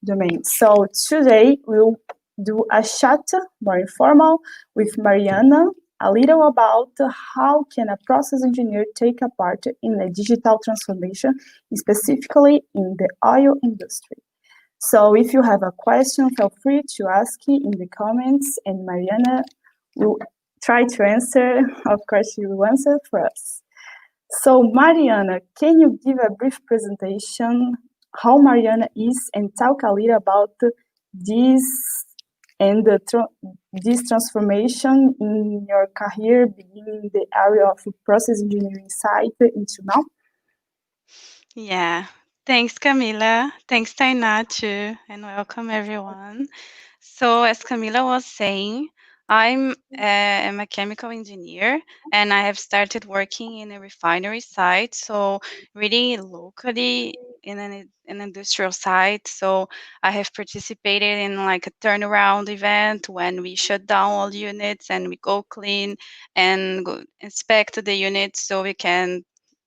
domain. So today we'll do a chat, more informal, with Mariana, a little about how can a process engineer take a part in the digital transformation, specifically in the oil industry. So if you have a question, feel free to ask it in the comments, and Mariana will try to answer. Of course, she will answer for us. So Mariana, can you give a brief presentation how Mariana is and talk a little about this and this transformation in your career, beginning the area of process engineering site into now? Yeah, thanks, Camila. Thanks, Tainá, too, and welcome everyone. So, as Camila was saying, I'm a chemical engineer and I have started working in a refinery site. So, really locally in an industrial site. So, I have participated in like a turnaround event when we shut down all units and we go clean and go inspect the units so we can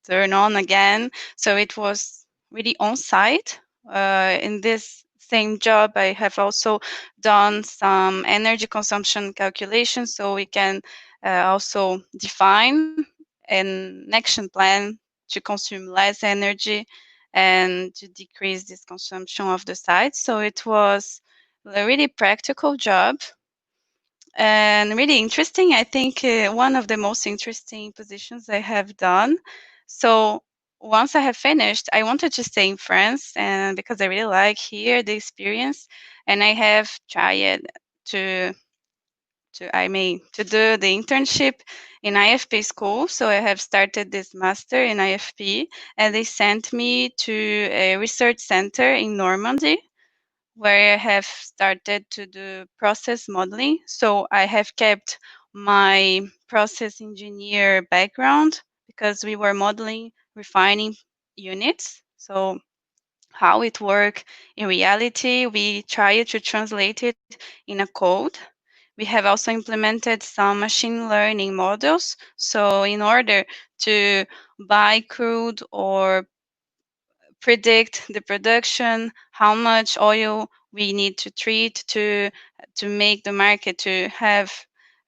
turn on again. So, it was really on site. In this same job, I have also done some energy consumption calculations so we can also define an action plan to consume less energy and to decrease this consumption of the site. So it was a really practical job and really interesting. I think one of the most interesting positions I have done. So once I have finished, I wanted to stay in France, and because I really like here the experience, and I have tried to to do the internship in IFP School. So I have started this master in IFP, and they sent me to a research center in Normandy where I have started to do process modeling. So I have kept my process engineer background because we were modeling refining units. So how it works in reality, we try to translate it in a code. We have also implemented some machine learning models. So in order to buy crude or predict the production, how much oil we need to treat to make the market to have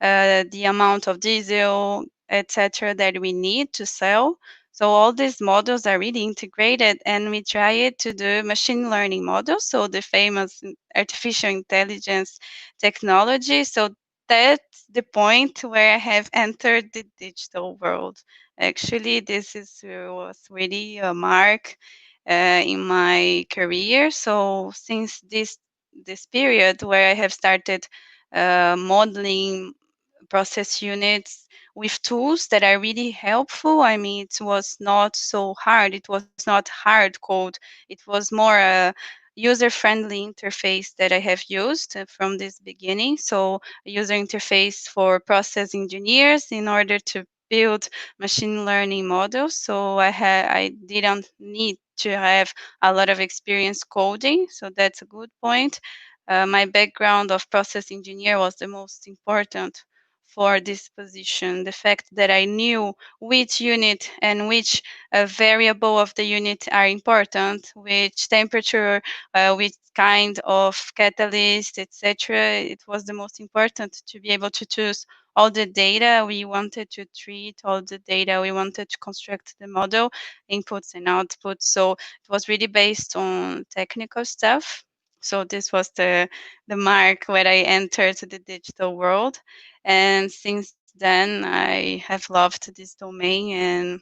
the amount of diesel, etc., that we need to sell. So all these models are really integrated, and we try to do machine learning models, so the famous artificial intelligence technology. So that's the point where I have entered the digital world. Actually, this is was really a mark in my career. So since this period where I have started modeling process units with tools that are really helpful. I mean, it was not so hard. It was not hard code. It was more a user-friendly interface that I have used from this beginning. So a user interface for process engineers in order to build machine learning models. So I didn't need to have a lot of experience coding. So that's a good point. My background of process engineer was the most important for this position. The fact that I knew which unit and which variable of the unit are important, which temperature, which kind of catalyst, etc. It was the most important to be able to choose all the data we wanted to treat, all the data we wanted to construct the model, inputs and outputs. So it was really based on technical stuff. So this was the mark where I entered the digital world. And since then, I have loved this domain and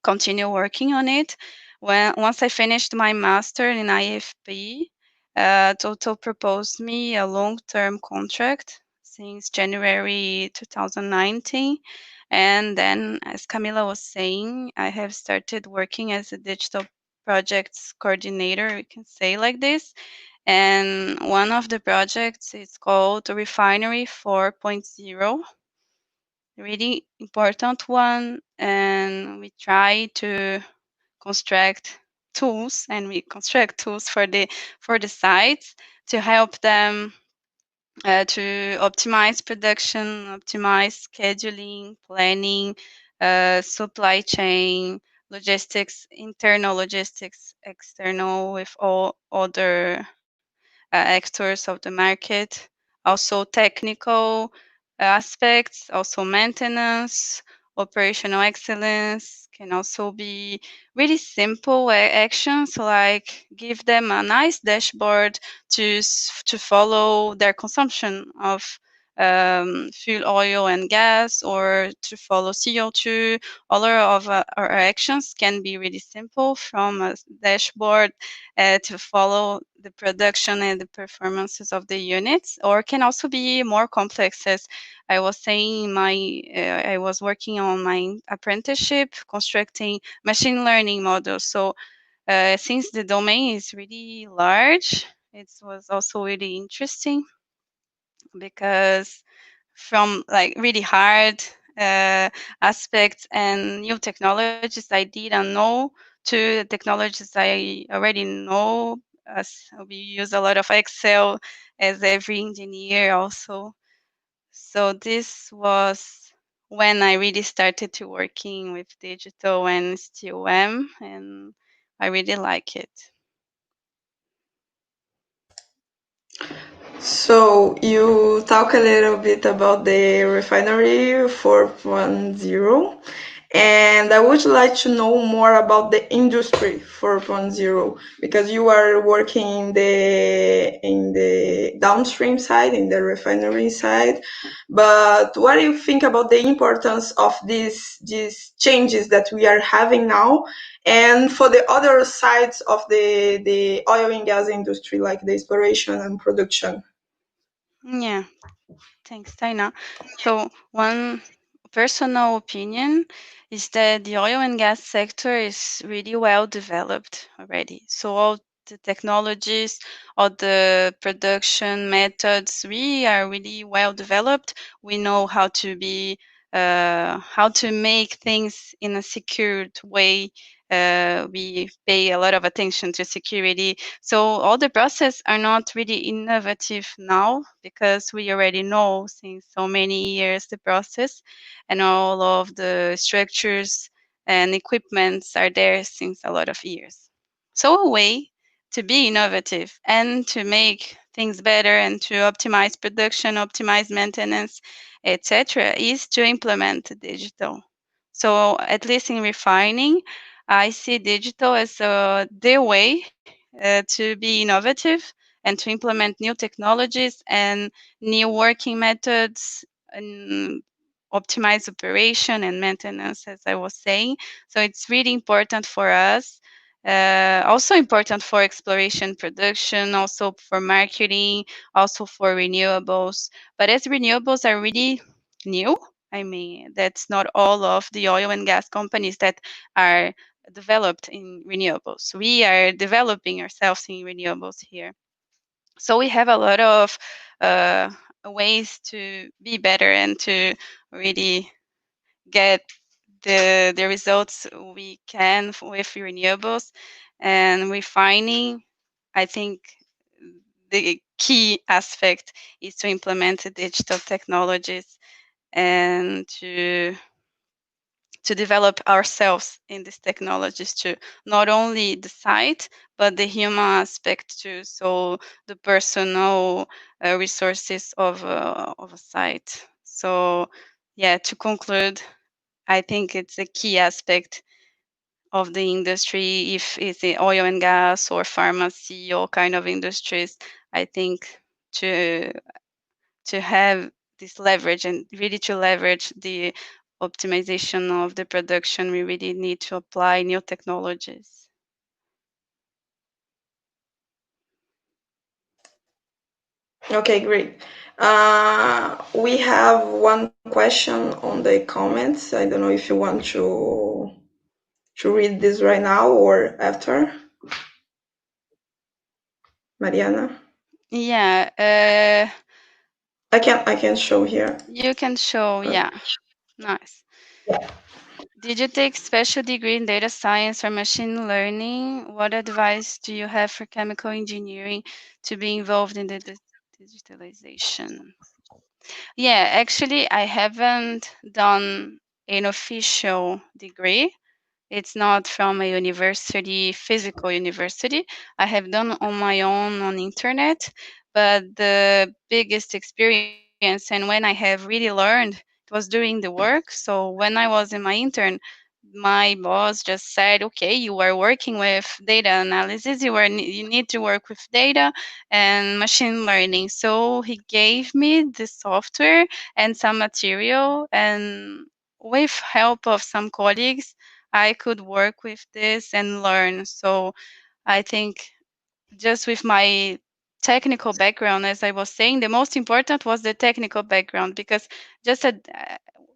continue working on it. Once I finished my master in IFP, Total proposed me a long-term contract since January 2019. And then, as Camila was saying, I have started working as a digital projects coordinator, we can say like this. And one of the projects is called Refinery 4.0, really important one. And we try to construct tools, and we construct tools for the sites to help them to optimize production, optimize scheduling, planning, supply chain, logistics, internal logistics, external with all other actors of the market, also technical aspects, also maintenance, operational excellence can also be really simple actions like give them a nice dashboard to follow their consumption of fuel oil and gas or to follow CO2. All of our actions can be really simple from a dashboard to follow the production and the performances of the units, or can also be more complex. As I was saying, I was working on my apprenticeship constructing machine learning models. So since the domain is really large, it was also really interesting because from like really hard aspects and new technologies I didn't know to the technologies I already know. As we use a lot of Excel as every engineer also. So this was when I really started to working with digital and still am, and I really like it. So you talk a little bit about the refinery 4.0, and I would like to know more about the industry 4.0 because you are working in the downstream side, in the refinery side. But what do you think about the importance of these changes that we are having now, and for the other sides of the oil and gas industry, like the exploration and production? Yeah, thanks, Taina. So one personal opinion is that the oil and gas sector is really well developed already. So all the technologies, all the production methods, we are really well developed. We know how to make things in a secured way. We pay a lot of attention to security. So all the processes are not really innovative now because we already know since so many years the process, and all of the structures and equipments are there since a lot of years. So a way to be innovative and to make things better and to optimize production, optimize maintenance, etc., is to implement digital. So at least in refining, I see digital as the way to be innovative and to implement new technologies and new working methods and optimize operation and maintenance, as I was saying. So it's really important for us. Also important for exploration production, also for marketing, also for renewables. But as renewables are really new, I mean, that's not all of the oil and gas companies that are developed in renewables. We are developing ourselves in renewables here. So we have a lot of ways to be better and to really get the results we can with renewables and refining. I think the key aspect is to implement the digital technologies and to develop ourselves in these technologies too, not only the site but the human aspect too, so the personal resources of a site. So yeah, to conclude, I think it's a key aspect of the industry. If it's in oil and gas or pharmacy or kind of industries, I think to to have this leverage and really to leverage the optimization of the production, we really need to apply new technologies. Okay, great. We have one question on the comments. I don't know if you want to read this right now or after. Mariana, Yeah, I can show here. you can show. Uh, Yeah, nice. Did you take special degree in data science or machine learning? What advice do you have for chemical engineering to be involved in the digitalization? Yeah, actually, I haven't done an official degree. It's not from a university, physical university. I have done on my own on internet, but the biggest experience and when I have really learned it was doing the work. So when I was in my intern, my boss just said, okay, you are working with data analysis, you need to work with data and machine learning. So he gave me the software and some material, and with help of some colleagues I could work with this and learn. So I think just with my technical background, as I was saying, the most important was the technical background, because just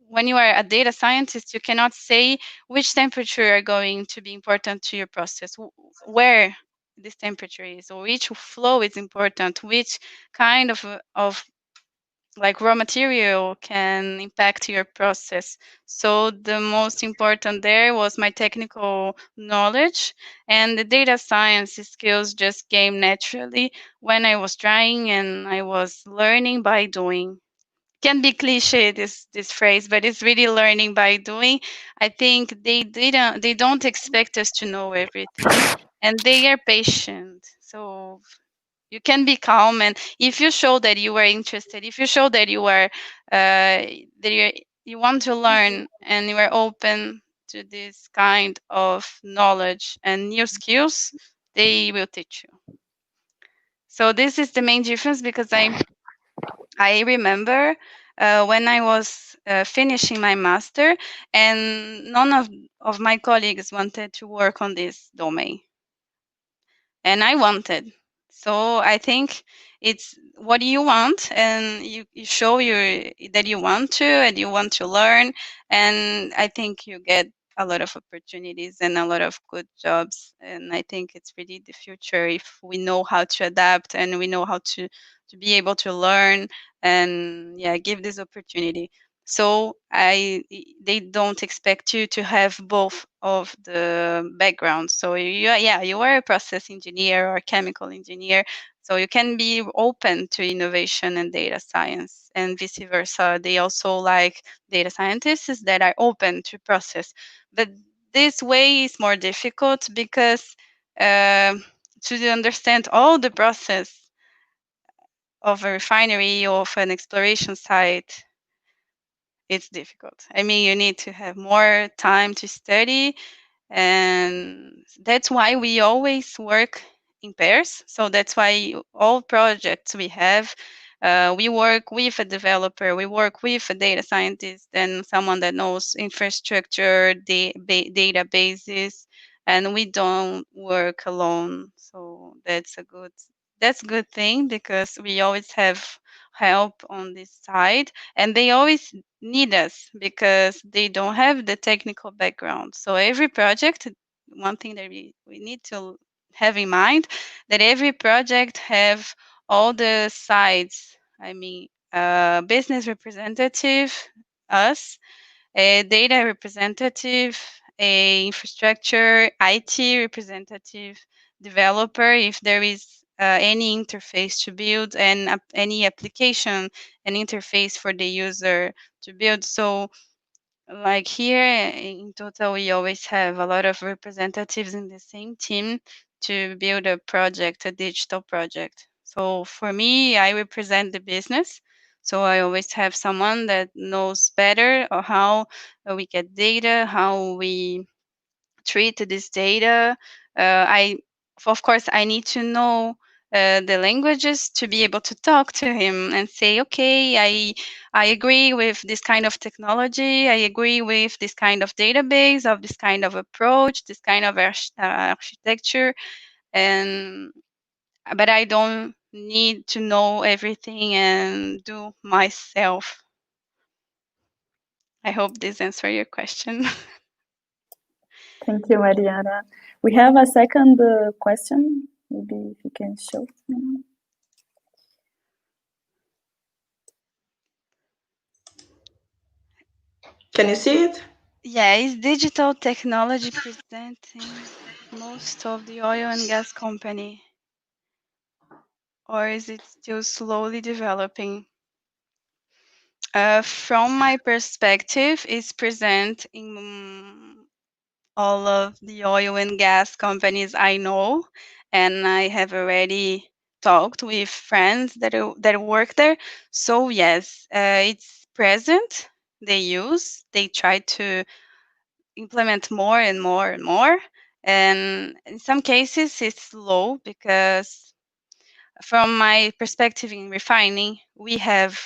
when you are a data scientist, you cannot say which temperature are going to be important to your process, where this temperature is, or which flow is important, which kind of like raw material can impact your process. So the most important there was my technical knowledge, and the data science skills just came naturally when I was trying and I was learning by doing. Can be cliche this phrase, but it's really learning by doing. I think they don't expect us to know everything, and they are patient. So you can be calm, and if you show that you are interested, if you show that you want to learn and you are open to this kind of knowledge and new skills, they will teach you. So this is the main difference, because I remember when I was finishing my master, and none of my colleagues wanted to work on this domain, and I wanted. So I think it's what you want, and you show that you want to, and you want to learn, and I think you get a lot of opportunities and a lot of good jobs. And I think it's really the future if we know how to adapt and we know how to be able to learn and yeah, give this opportunity. So they don't expect you to have both of the backgrounds. So you are a process engineer or chemical engineer, so you can be open to innovation and data science, and vice versa. They also like data scientists that are open to process. But this way is more difficult because to understand all the process of a refinery or of an exploration site, it's difficult. I mean, you need to have more time to study, and that's why we always work in pairs. So that's why all projects we have, we work with a developer, we work with a data scientist, and someone that knows infrastructure, databases, and we don't work alone. So that's a good thing, because we always have help on this side, and they always need us because they don't have the technical background. So every project, one thing that we need to have in mind, that every project have all the sides. I mean, business representative, us, a data representative, a infrastructure, IT representative, developer, if there is any interface to build, and any application, an interface for the user to build. So like here in total, we always have a lot of representatives in the same team to build a project, a digital project. So for me, I represent the business. So I always have someone that knows better or how we get data, how we treat this data. I, of course, I need to know the languages to be able to talk to him and say, okay, I agree with this kind of technology. I agree with this kind of database, of this kind of approach, this kind of architecture, and but I don't need to know everything and do myself. I hope this answers your question. Thank you, Mariana. We have a second question. Maybe if you can show. Can you see it? Yeah, is digital technology presenting most of the oil and gas company, or is it still slowly developing? From my perspective, it's present in all of the oil and gas companies I know, and I have already talked with friends that work there. So yes, it's present. They try to implement more and more and more. And in some cases, it's slow because, from my perspective in refining, we have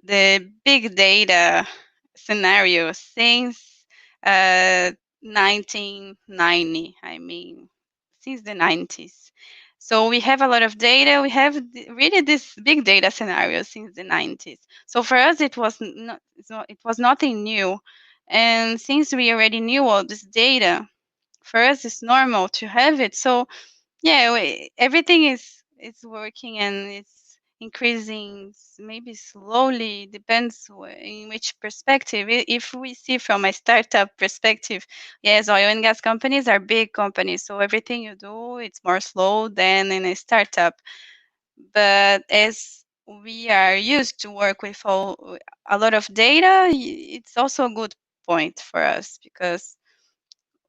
the big data scenario since uh, 1990. I mean, since the 90s. So we have a lot of data. We have really this big data scenario since the 90s. So for us, it was nothing new. And since we already knew all this data, for us it's normal to have it. So yeah, everything is working and it's increasing, maybe slowly, depends in which perspective. If we see from a startup perspective, yes, oil and gas companies are big companies, so everything you do, it's more slow than in a startup. But as we are used to work with a lot of data, it's also a good point for us, because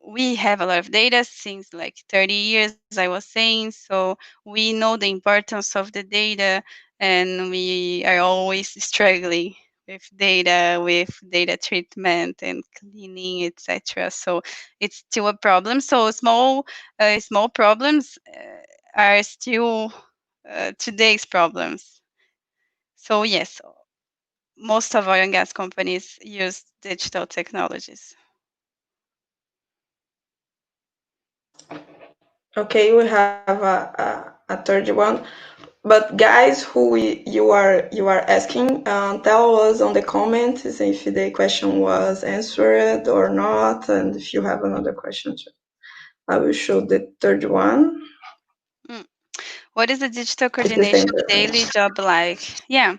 we have a lot of data since like 30 years, I was saying. So we know the importance of the data, and we are always struggling with data treatment and cleaning, etc. So it's still a problem. So small problems are still today's problems. So yes, most of oil and gas companies use digital technologies. Okay, we have a third one. But guys, you are asking, tell us on the comments if the question was answered or not, and if you have another question too. I will show the third one. Mm. What is the digital It's the same coordination person. daily job like? Yeah,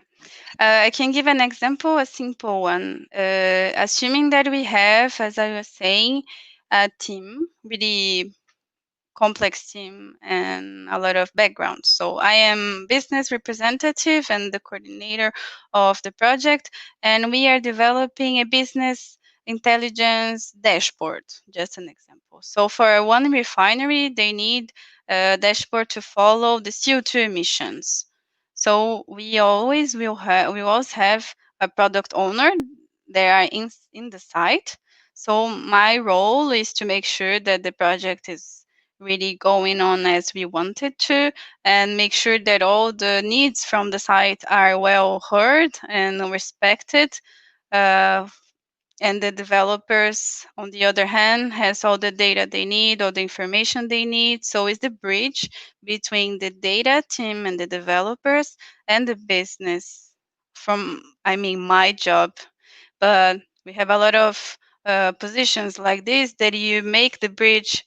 I can give an example, a simple one. Assuming that we have, as I was saying, a team, really complex team and a lot of background. So I am business representative and the coordinator of the project, and we are developing a business intelligence dashboard. Just an example. So for one refinery, they need a dashboard to follow the CO2 emissions. So we always have a product owner. They are in the site. So my role is to make sure that the project is really going on as we wanted to, and make sure that all the needs from the site are well heard and respected. Uh, and the developers, on the other hand, has all the data they need, all the information they need. So it's the bridge between the data team and the developers and the business. From, I mean, my job. But we have a lot of positions like this, that you make the bridge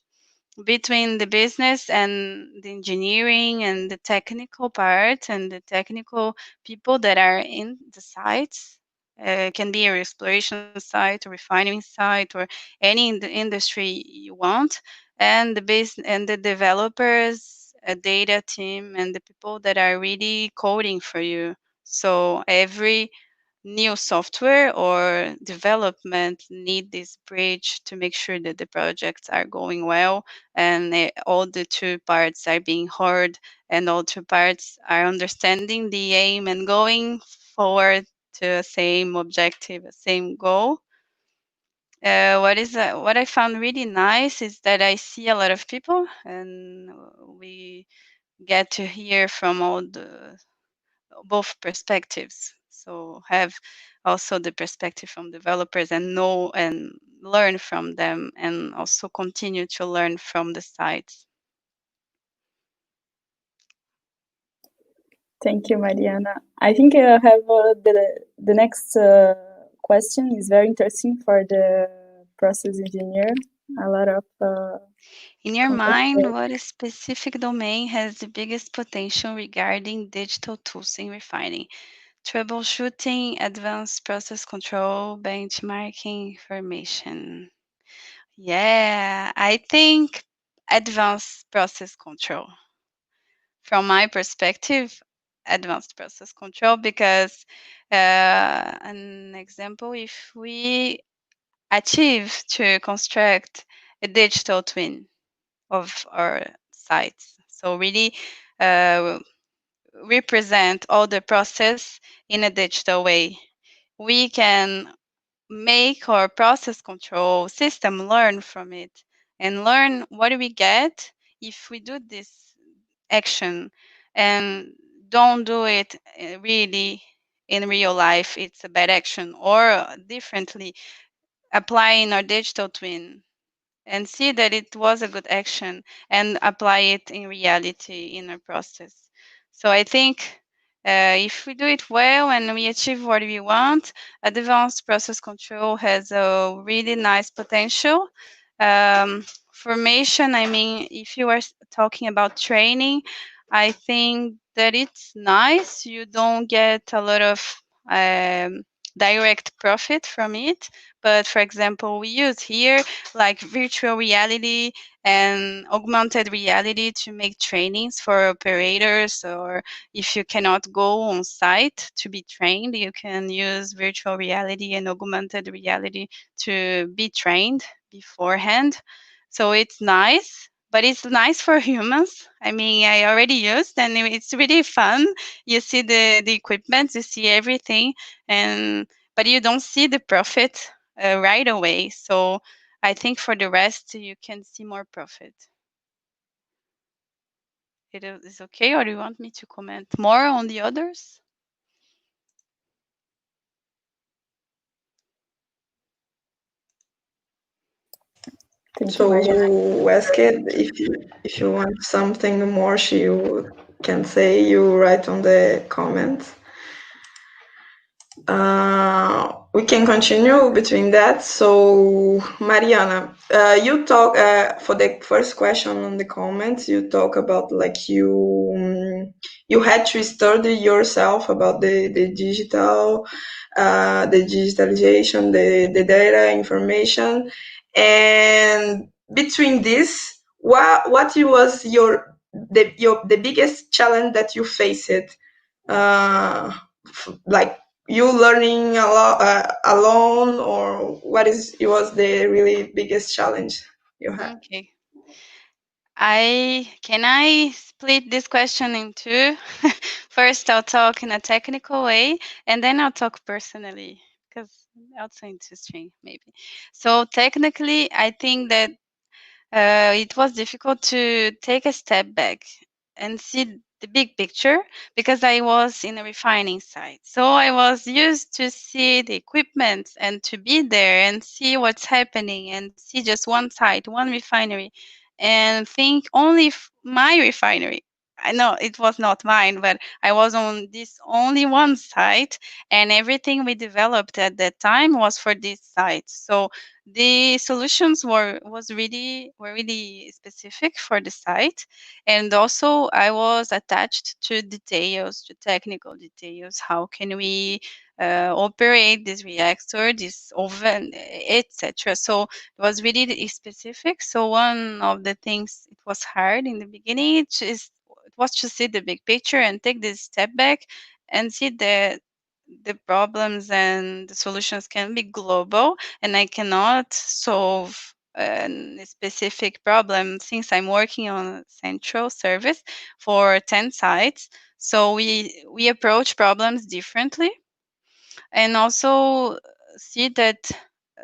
between the business and the engineering and the technical part and the technical people that are in the sites. It can be a exploration site, a refining site, or any in the industry you want, and the base and the developers, a data team, and the people that are really coding for you. So every new software or development need this bridge to make sure that the projects are going well, and all the two parts are being heard, and all two parts are understanding the aim and going forward to a same objective, a same goal. What I found really nice is that I see a lot of people, and we get to hear from all the both perspectives. So have also the perspective from developers, and know and learn from them, and also continue to learn from the sites. Thank you, Mariana. I think I have the next question is very interesting for the process engineer. A lot of In your complex mind, what specific domain has the biggest potential regarding digital tools in refining? Troubleshooting, advanced process control, benchmarking, information. Yeah, I think advanced process control. From my perspective, advanced process control, because an example, if we achieve to construct a digital twin of our sites. So really uh, represent all the process in a digital way. We can make our process control system learn from it and learn what do we get if we do this action and don't do it really in real life. It's a bad action, or differently applying our digital twin and see that it was a good action and apply it in reality in a process. So I think if we do it well and we achieve what we want, advanced process control has a really nice potential. Formation, I mean, if you are talking about training, I think that it's nice. You don't get a lot of direct profit from it. But for example, we use here like virtual reality and augmented reality to make trainings for operators, or if you cannot go on site to be trained, you can use virtual reality and augmented reality to be trained beforehand. So it's nice, but it's nice for humans. I mean, I already used and it's really fun. You see the equipment, you see everything, and but you don't see the profit right away. So I think for the rest, you can see more profit. It is okay, or do you want me to comment more on the others? Thank you, So Mariana. who asked if you want something more, you can say, you write on the comments. We can continue between that. So Mariana, you talk for the first question on the comments. You talk about like you had to study yourself about the digital, the digitalization, the data information, and between this, what was the biggest challenge that you faced? Like you learning a lot alone, or what is it was the really biggest challenge you had? Okay. I split this question in two. First, I'll talk in a technical way, and then I'll talk personally because also interesting maybe. So technically, I think that it was difficult to take a step back and see the big picture because I was in a refining site. So I was used to see the equipment and to be there and see what's happening and see just one site, one refinery, and think only my refinery. I know it was not mine, but I was on this only one site, and everything we developed at that time was for this site. So the solutions were really specific for the site, and also I was attached to details, to technical details. How can we operate this reactor, this oven, etc. So it was really specific. So one of the things it was hard in the beginning it was to see the big picture and take this step back and see the problems and the solutions can be global, and I cannot solve a specific problem since I'm working on a central service for 10 sites. So we approach problems differently, and also see that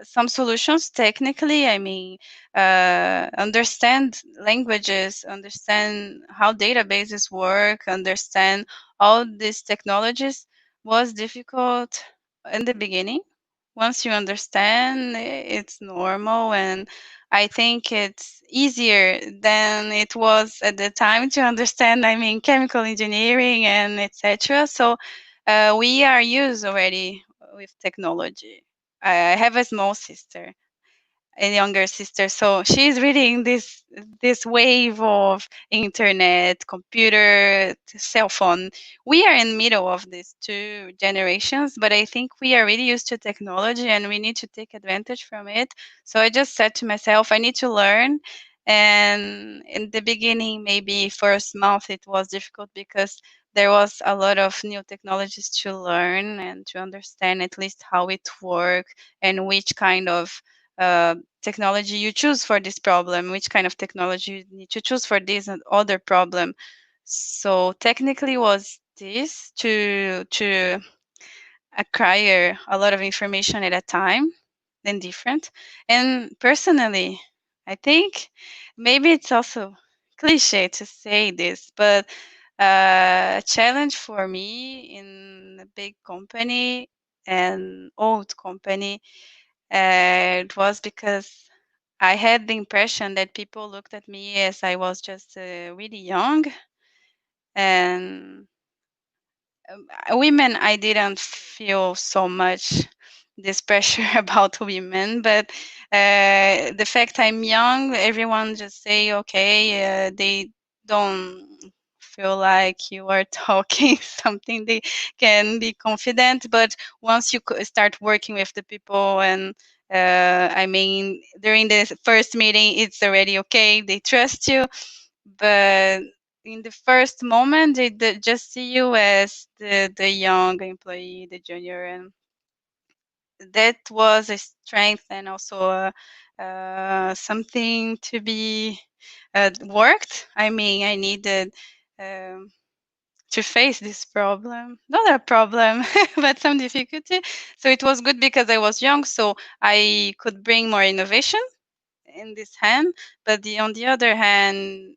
some solutions technically, I mean, understand languages, understand how databases work, understand all these technologies was difficult in the beginning. Once you understand, it's normal, and I think it's easier than it was at the time to understand, I mean, chemical engineering and etc. So we are used already with technology. I have a small sister, a younger sister, so she's reading this wave of internet, computer, cell phone. We are in the middle of these two generations, but I think we are really used to technology and we need to take advantage from it. So I just said to myself, I need to learn. And in the beginning, maybe first month, it was difficult because there was a lot of new technologies to learn and to understand at least how it works and which kind of technology you choose for this problem, which kind of technology you need to choose for this and other problem. So technically was this to acquire a lot of information at a time and different. And personally, I think maybe it's also cliche to say this, but a challenge for me in a big company and old company, it was because I had the impression that people looked at me as I was just really young, and women, I didn't feel so much this pressure about women, but the fact I'm young, everyone just say, okay, they don't feel like you are talking something, they can be confident, but once you start working with the people and I mean, during the first meeting, it's already okay, they trust you, but in the first moment they just see you as the young employee, the junior, and that was a strength and also something to be worked. I mean, I needed um, to face this problem, not a problem, but some difficulty. So it was good because I was young, so I could bring more innovation in this hand. But on the other hand,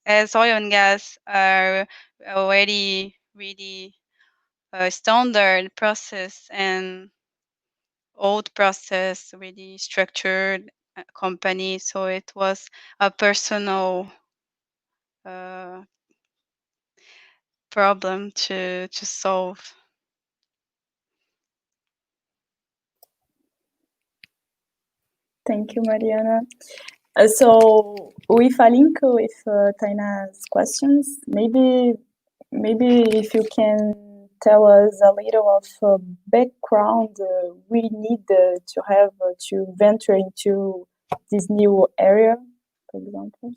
as oil and gas are already really standard process and old process, really structured company, so it was a personal uh, problem to solve. Thank you, Mariana. So with a link with Taina's questions, maybe if you can tell us a little of background we need to have to venture into this new area, for example.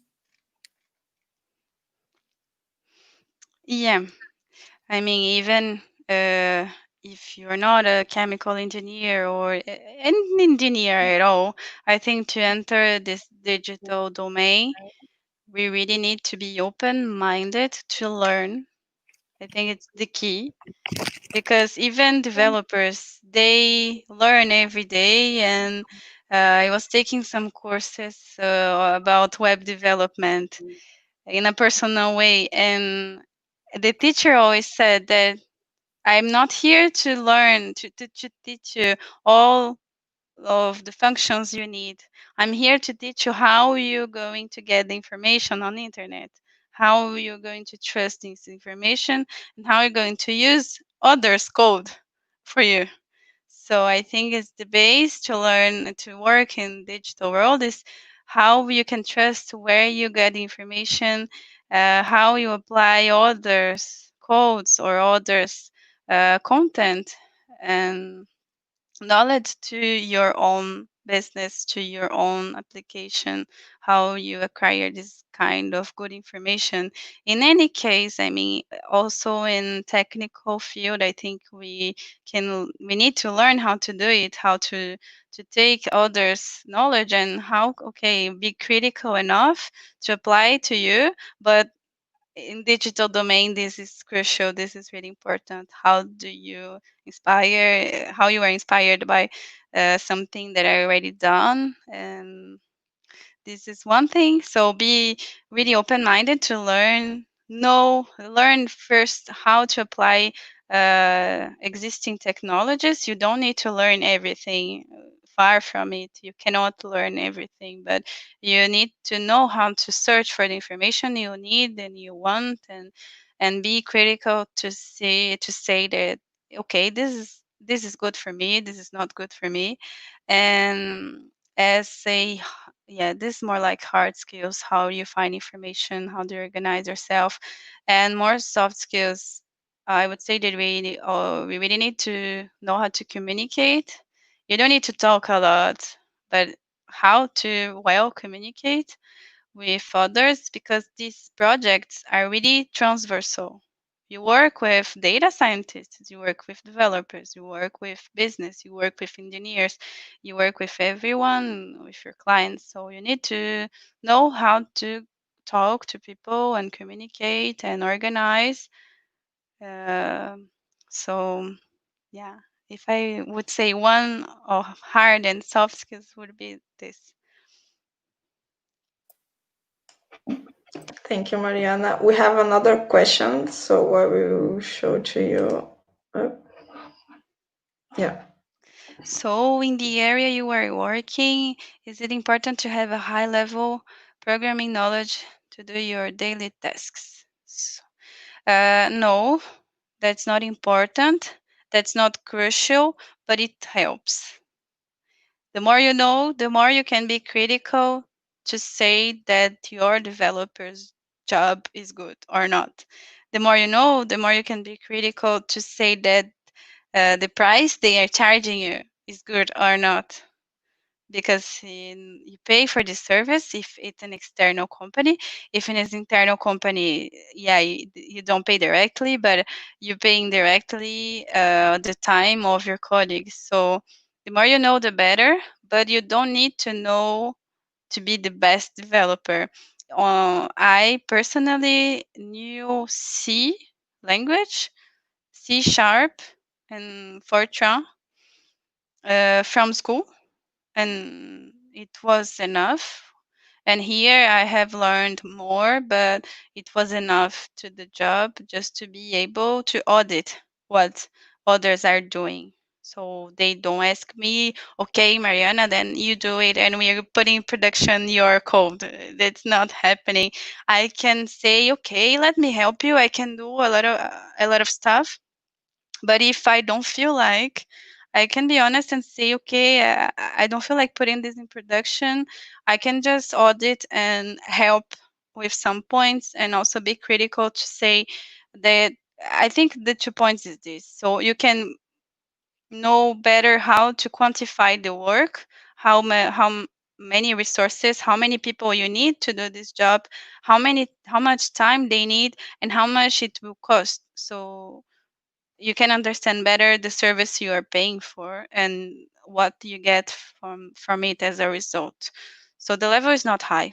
Yeah, I mean, even if you're not a chemical engineer or an engineer at all, I think to enter this digital domain, we really need to be open-minded to learn. I think it's the key because even developers, they learn every day. And I was taking some courses about web development in a personal way. And the teacher always said that I'm not here to learn, to teach you all of the functions you need. I'm here to teach you how you're going to get the information on the internet, how you're going to trust this information, and how you're going to use others' code for you. So I think it's the base to learn to work in digital world is how you can trust where you get the information, how you apply others' codes or others' content, and knowledge to your own business, to your own application, how you acquire this kind of good information. In any case, I mean, also in technical field, I think we need to learn how to do it, how to take others' knowledge and how, okay, be critical enough to apply to you, but in digital domain this is crucial, this is really important. How do you inspire, how you are inspired by something that I already done, and this is one thing. So be really open-minded to learn first how to apply existing technologies. You don't need to learn everything, far from it, you cannot learn everything, but you need to know how to search for the information you need and you want, and be critical to say that, okay, this is good for me, this is not good for me. And as a yeah, this is more like hard skills, how you find information, how to organize yourself, and more soft skills. I would say that we really need to know how to communicate. You don't need to talk a lot, but how to well communicate with others, because these projects are really transversal. You work with data scientists, you work with developers, you work with business, you work with engineers, you work with everyone, with your clients. So you need to know how to talk to people and communicate and organize. So yeah, if I would say one of hard and soft skills would be this. Thank you, Mariana. We have another question, so I will show to you. Yeah. So in the area you are working, is it important to have a high level programming knowledge to do your daily tasks? No, that's not important. That's not crucial, but it helps. The more you know, the more you can be critical to say that your developer's job is good or not. The more you know, the more you can be critical to say that the price they are charging you is good or not. Because you pay for the service if it's an external company. If it is an internal company, yeah, you don't pay directly, but you pay indirectly the time of your colleagues. So the more you know, the better, but you don't need to know to be the best developer. I personally knew C language, C sharp, and Fortran from school, and it was enough. And here I have learned more, but it was enough to the job just to be able to audit what others are doing. So they don't ask me, okay, Mariana, then you do it, and we are putting in production your code. That's not happening. I can say, okay, let me help you. I can do a lot of stuff, but if I don't feel like, I can be honest and say, okay, I don't feel like putting this in production. I can just audit and help with some points, and also be critical to say that I think the 2 points is this. So you can know better how to quantify the work, many resources, how many people you need to do this job, how much time they need, and how much it will cost. So you can understand better the service you are paying for and what you get from it as a result. So the level is not high.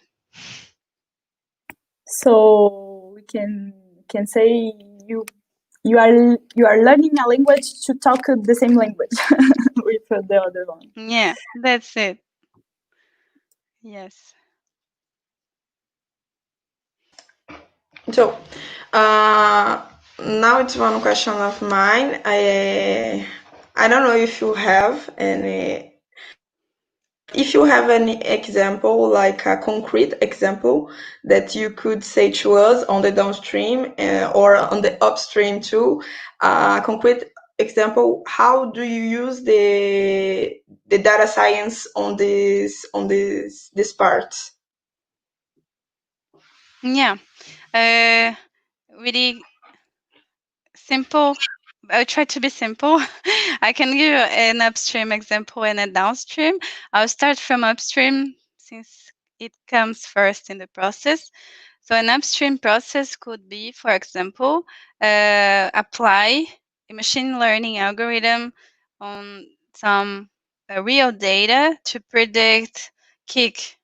So we can say you are learning a language to talk the same language with the other one. Yeah, that's it. Yes. So, now it's one question of mine. I don't know if you have any example, like a concrete example that you could say to us on the downstream or on the upstream too. Concrete example, how do you use the data science on this part? Yeah. Really simple. I'll try to be simple. I can give you an upstream example and a downstream. I'll start from upstream since it comes first in the process. So an upstream process could be, for example, apply a machine learning algorithm on some real data to predict kick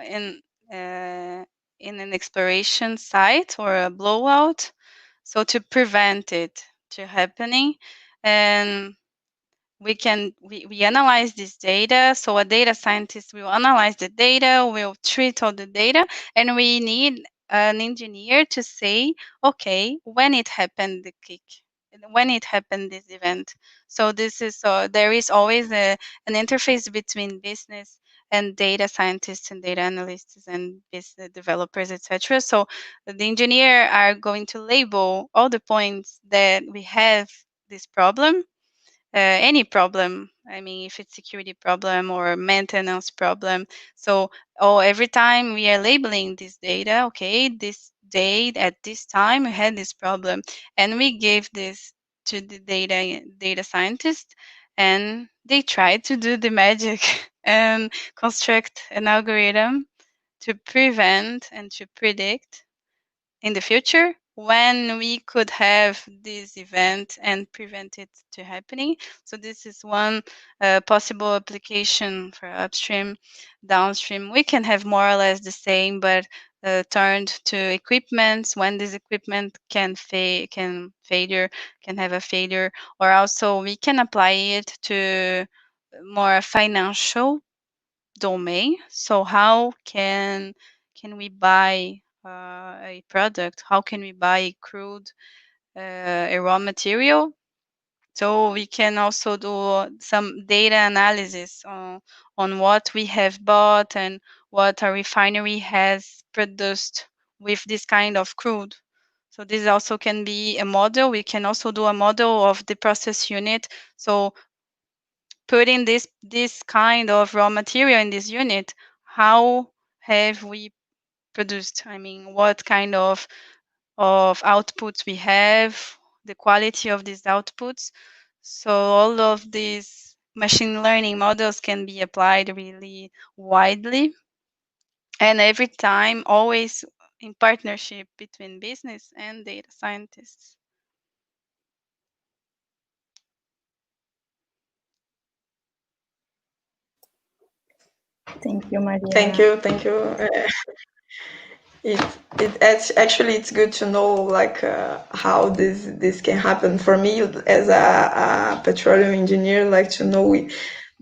in an exploration site or a blowout. So to prevent it to happening, and we analyze this data. So a data scientist will analyze the data, will treat all the data, and we need an engineer to say, okay, when it happened, the kick, when it happened, this event. So this is there is always an interface between business and data scientists and data analysts and business developers, etc. So the engineer are going to label all the points that we have this problem, any problem. I mean, if it's security problem or maintenance problem. So, every time we are labeling this data, okay, this date at this time we had this problem, and we gave this to the data scientist, and they try to do the magic and construct an algorithm to prevent and to predict in the future when we could have this event and prevent it to happening. So this is one possible application for upstream. Downstream, we can have more or less the same, but turned to equipment when this equipment can have a failure, or also we can apply it to more financial domain. So how can we buy a product? How can we buy crude, a raw material? So we can also do some data analysis on what we have bought and what a refinery has produced with this kind of crude. So this also can be a model. We can also do a model of the process unit. So putting this kind of raw material in this unit, how have we produced? I mean, what kind of outputs we have, the quality of these outputs. So all of these machine learning models can be applied really widely, and every time always in partnership between business and data scientists. Thank you, Mariana. Thank you. Actually it's good to know like how this can happen. For me as a petroleum engineer, like to know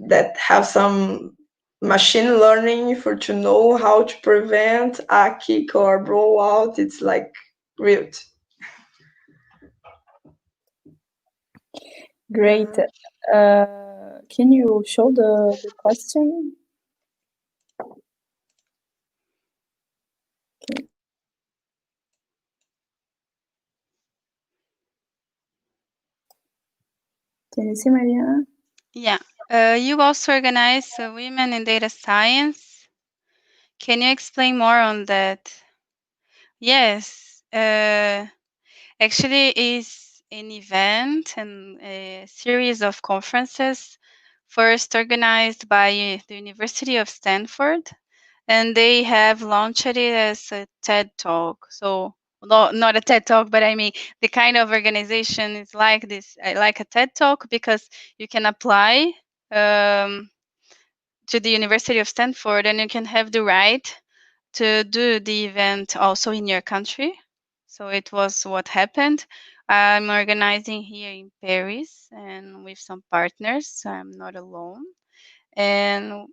that have some machine learning for to know how to prevent a kick or blowout. It's like great. Great. Can you show the question? Can you see, Mariana? Yeah. You also organize women in data science. Can you explain more on that? Yes. Actually, is an event and a series of conferences, first organized by the University of Stanford, and they have launched it as a TED Talk. So, not a TED Talk, but I mean, the kind of organization is like this, like a TED Talk, because you can apply to the University of Stanford and you can have the right to do the event also in your country. So it was what happened. I'm organizing here in Paris and with some partners. So I'm not alone. And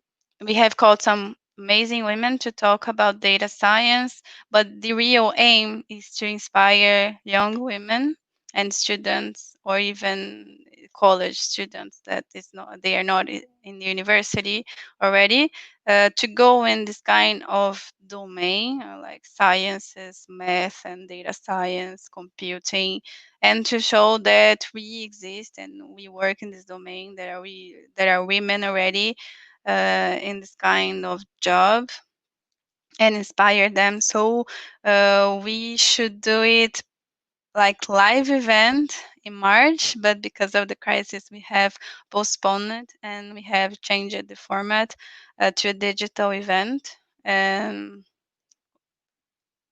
we have called some amazing women to talk about data science, but the real aim is to inspire young women and students, or even college students that is not they are not in the university already, to go in this kind of domain, like sciences, math and data science, computing, and to show that we exist and we work in this domain, that are women already in this kind of job, and inspire them. So we should do it like live event in March, but because of the crisis, we have postponed it and we have changed the format to a digital event. And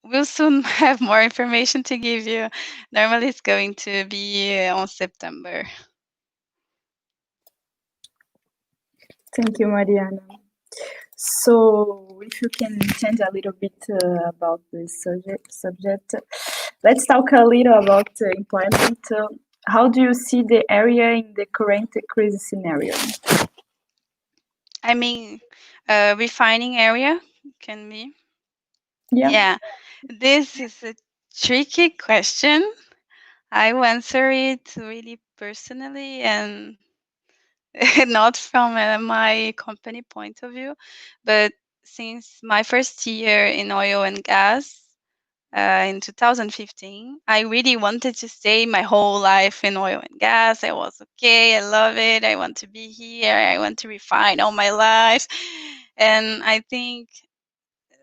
we'll soon have more information to give you. Normally, it's going to be on September. Thank you, Mariana. So, if you can change a little bit about this subject, let's talk a little about employment. How do you see the area in the current crisis scenario? I mean, refining area can be. Yeah. Yeah, this is a tricky question. I will answer it really personally and not from my company point of view. But since my first year in oil and gas in 2015, I really wanted to stay my whole life in oil and gas. I was okay, I love it, I want to be here, I want to refine all my life. And I think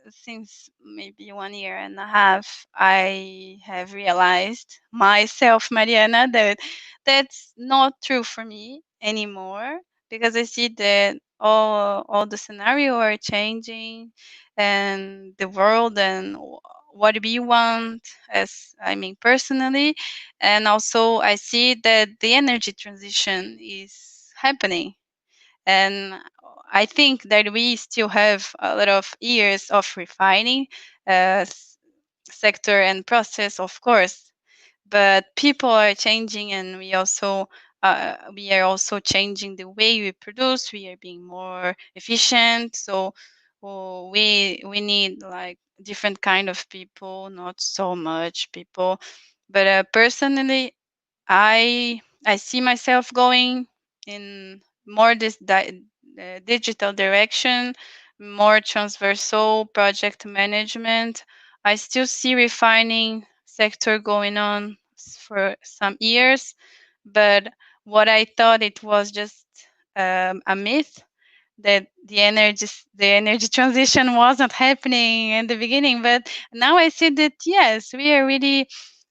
since maybe 1.5 years, I have realized myself, Mariana, that that's not true for me anymore, because I see that all the scenario are changing, and the world and what we want personally. And also I see that the energy transition is happening. And I think that we still have a lot of years of refining sector and process, of course, but people are changing, and we are also changing the way we produce. We are being more efficient, so we need like different kind of people, not so much people. But personally, I see myself going in more digital direction, more transversal project management. I still see refining sector going on for some years, but what I thought it was just a myth, that the energy transition wasn't happening in the beginning. But now I see that yes, we are really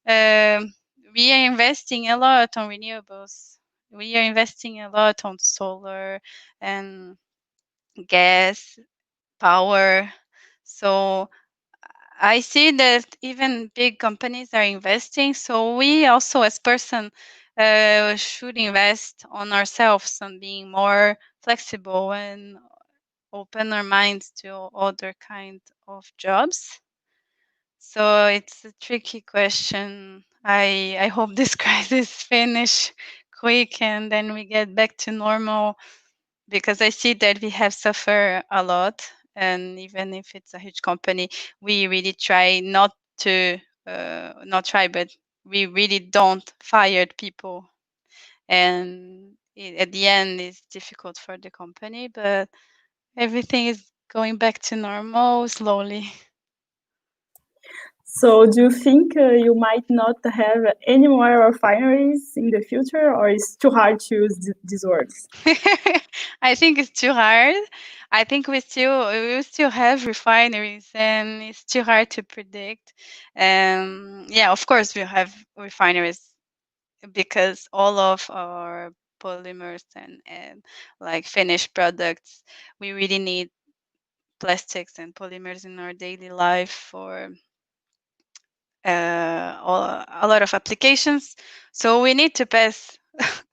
um we are investing a lot on renewables. We are investing a lot on solar and gas power. So I see that even big companies are investing. So we also, as person, should invest on ourselves and being more flexible and open our minds to other kind of jobs. So it's a tricky question. I hope this crisis finish quick and then we get back to normal, because I see that we have suffered a lot. And even if it's a huge company, we really try not try, but we really don't fire people. And at the end, it's difficult for the company, but everything is going back to normal slowly. So do you think you might not have any more refineries in the future, or it's too hard to use these words? I think it's too hard. I think we still have refineries, and it's too hard to predict. Yeah, of course we have refineries, because all of our polymers and like finished products, we really need plastics and polymers in our daily life for a lot of applications. So we need to pass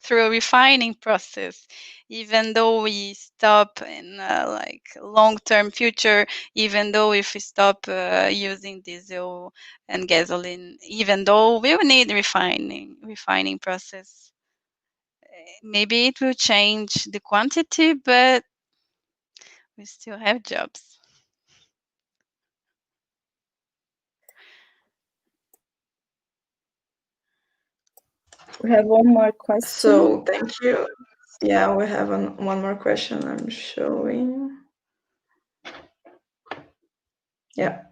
through a refining process, even though we stop in like long-term future, even though if we stop using diesel and gasoline, even though we will need refining process. Maybe it will change the quantity, but we still have jobs. We have one more question. So thank you. Yeah, we have one more question I'm showing. Yeah.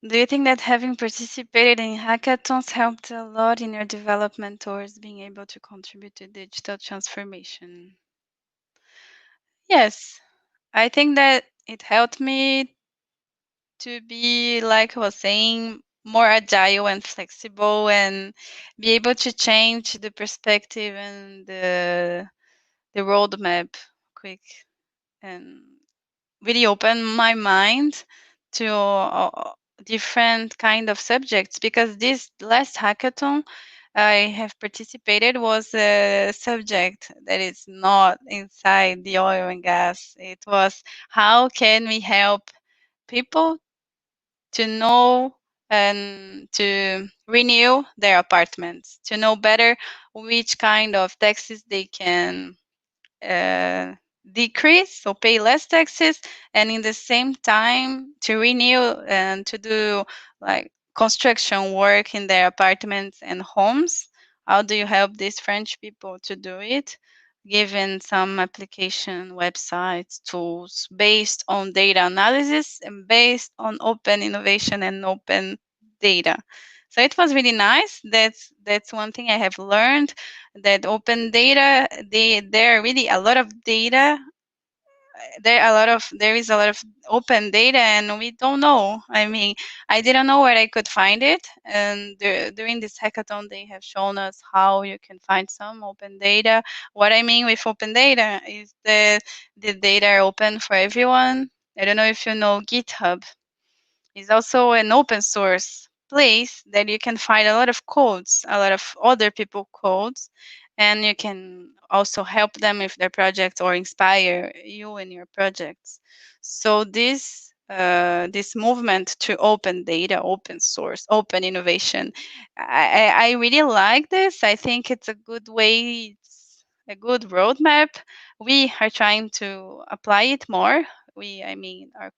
Do you think that having participated in hackathons helped a lot in your development towards being able to contribute to digital transformation? Yes, I think that it helped me to be, like I was saying, more agile and flexible, and be able to change the perspective and the roadmap quick, and really open my mind to different kind of subjects. Because this last hackathon I have participated was a subject that is not inside the oil and gas. It was, how can we help people to know and to renew their apartments, to know better which kind of taxes they can uh, decrease, so pay less taxes, and in the same time to renew and to do like construction work in their apartments and homes. How do you help these French people to do it? Given some application websites, tools based on data analysis and based on open innovation and open data. So it was really nice. That's one thing I have learned, that open data, there are really a lot of data there is a lot of open data, and we don't know. I mean, I didn't know where I could find it, and during this hackathon, they have shown us how you can find some open data. What I mean with open data is that the data are open for everyone. I don't know if you know GitHub. It's also an open source place that you can find a lot of codes, a lot of other people codes, and you can also help them with their projects or inspire you in your projects. So this movement to open data, open source, open innovation, I really like this. I think it's a good way, it's a good roadmap. We are trying to apply it more. I mean, our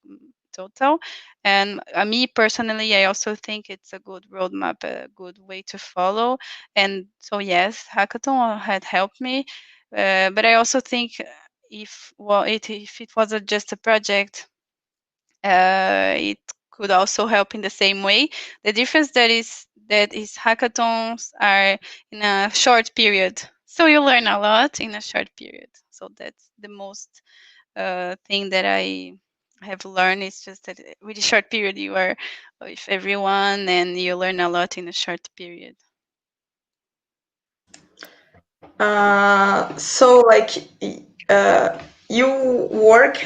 total. And me personally, I also think it's a good roadmap, a good way to follow. And so, yes, hackathon had helped me. But I also think if it was just a project, it could also help in the same way. The difference that is hackathons are in a short period, so you learn a lot in a short period. So that's the most thing that I have learned. Is just that really short period you are with everyone and you learn a lot in a short period. So like you work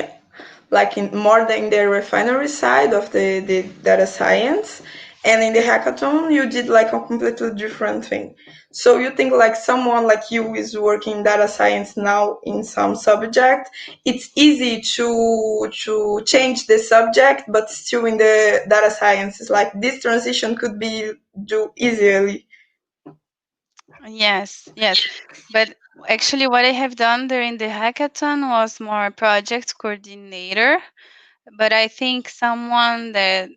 like in more than the refinery side of the data science, and in the hackathon you did like a completely different thing. So you think like someone like you is working data science now in some subject, it's easy to change the subject but still in the data science. It's like this transition could be do easily. Yes, yes. But actually, what I have done during the hackathon was more project coordinator. But I think someone that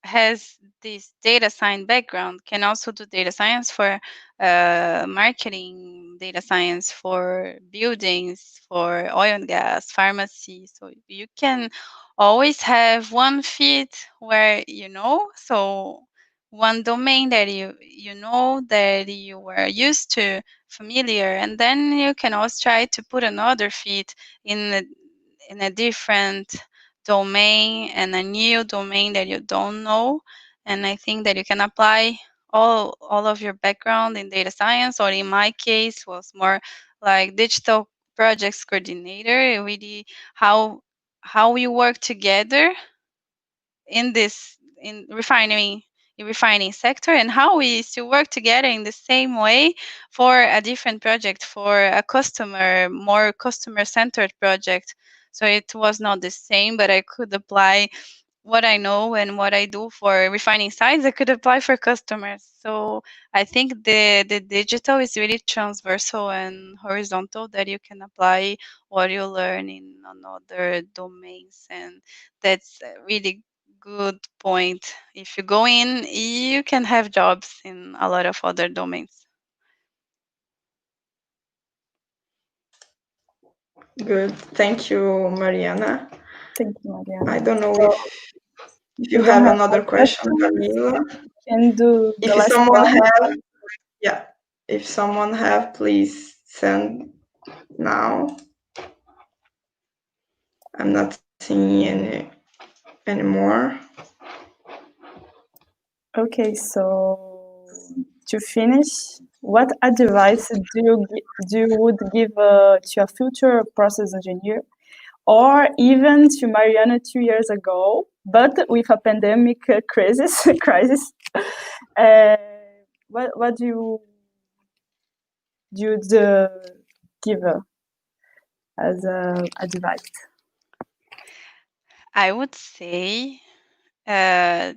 has this data science background can also do data science for marketing, data science for buildings, for oil and gas, pharmacy. So you can always have one fit where so one domain that you know that you were used to, familiar, and then you can always try to put another fit in a different domain and a new domain that you don't know. And I think that you can apply all of your background in data science, or in my case was more like digital projects coordinator, really how we work together in this in refining sector, and how we still work together in the same way for a different project, for a more customer centered project. So it was not the same, but I could apply what I know and what I do for refining sites, I could apply for customers. So I think the digital is really transversal and horizontal, that you can apply what you learn in another domains. And that's a really good point. If you go in, you can have jobs in a lot of other domains. Good. Thank you, Mariana. Thank you, Mariana. I don't know So, if you you don't have have another more question, questions? Camila. Can do the If last someone one. have, yeah, if someone have, please send now. I'm not seeing any anymore. Okay, so to finish, what advice do you would give to a future process engineer, or even to Mariana 2 years ago, but with a pandemic crisis? What do you give as advice? I would say to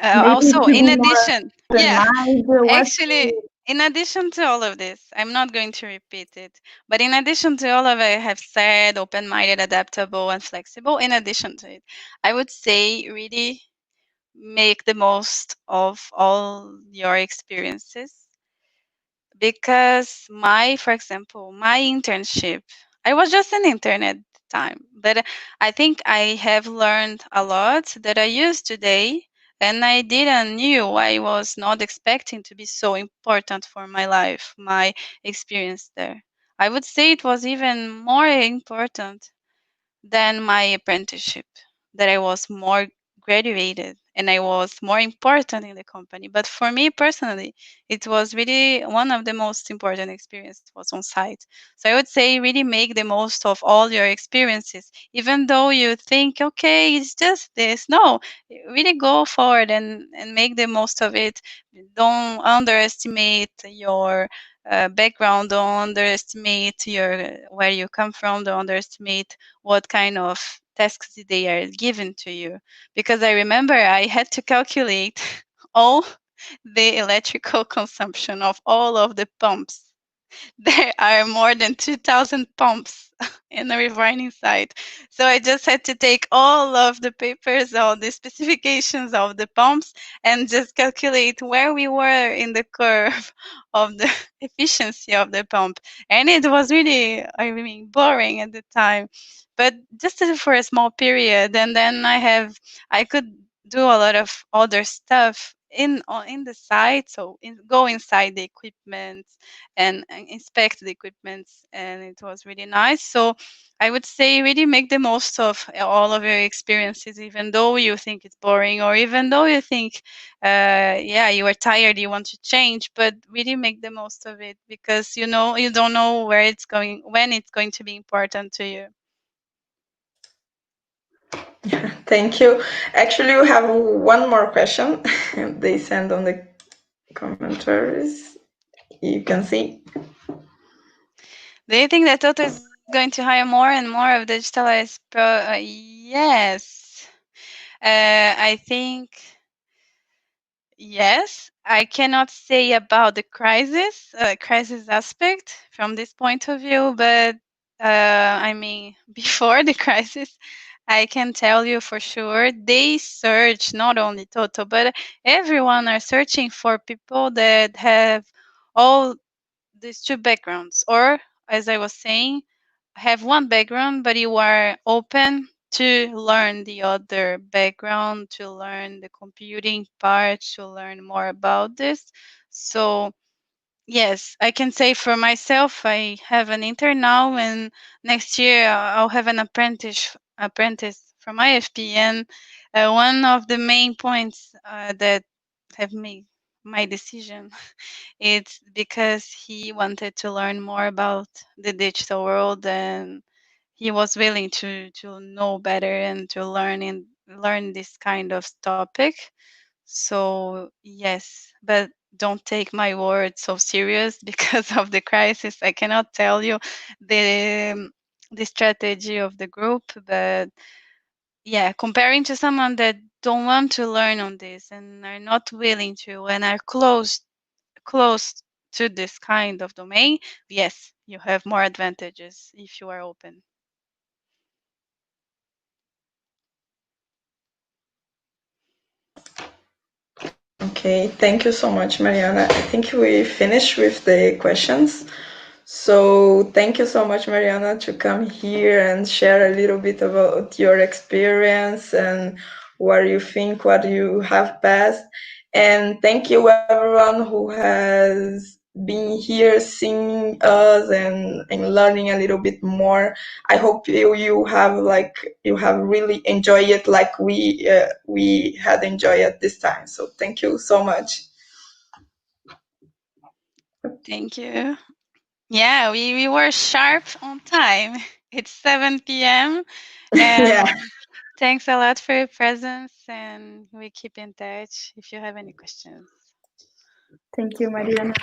Maybe also, to in be more addition, yeah, open-minded. What actually, in addition to all of this, I'm not going to repeat it, but in addition to all of it, I have said open-minded, adaptable, and flexible. In addition to it, I would say really make the most of all your experiences, because for example, my internship, I was just an intern at the time, but I think I have learned a lot that I use today, and I didn't knew. I was not expecting to be so important for my life, my experience there. I would say it was even more important than my apprenticeship, that I was more graduated and I was more important in the company. But for me personally, it was really one of the most important experiences was on site. So I would say really make the most of all your experiences, even though you think, okay, it's just this. No, really go forward and make the most of it. Don't underestimate your background, don't underestimate your where you come from, don't underestimate what kind of tasks they are given to you. Because I remember I had to calculate all the electrical consumption of all of the pumps. There are more than 2,000 pumps in the refining site. So I just had to take all of the papers, all the specifications of the pumps, and just calculate where we were in the curve of the efficiency of the pump. And it was really, I mean, boring at the time. But just for a small period, and then I could do a lot of other stuff in the site. So go inside the equipment and inspect the equipment, and it was really nice. So I would say really make the most of all of your experiences, even though you think it's boring, or even though you think yeah, you are tired, you want to change, but really make the most of it, because you know you don't know where it's going, when it's going to be important to you. Thank you. Actually, we have one more question they send on the commentaries. You can see. Do you think that Toto is going to hire more and more of digitalized pro? Yes. I think yes. I cannot say about the crisis aspect from this point of view, but I mean, before the crisis, I can tell you for sure they search not only Toto, but everyone are searching for people that have all these two backgrounds, or as I was saying, have one background, but you are open to learn the other background, to learn the computing part, to learn more about this. So yes, I can say for myself, I have an intern now, and next year I'll have an apprentice from IFP. And one of the main points that have made my decision, it's because he wanted to learn more about the digital world, and he was willing to know better and to learn this kind of topic. So yes, but don't take my word so serious because of the crisis. I cannot tell you the strategy of the group, but yeah, comparing to someone that don't want to learn on this and are not willing to and are close to this kind of domain, yes, you have more advantages if you are open. Okay, thank you so much, Mariana. I think we finished with the questions. So thank you so much, Mariana, to come here and share a little bit about your experience and what you think, what you have passed. And thank you everyone who has been here seeing us and learning a little bit more. I hope you have really enjoyed it like we had enjoyed it this time. So thank you so much. Thank you. Yeah, we were sharp on time. It's 7 p.m. and Yeah. thanks a lot for your presence, and we keep in touch if you have any questions. Thank you, Mariana.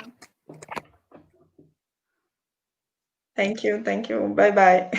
Thank you. Bye bye.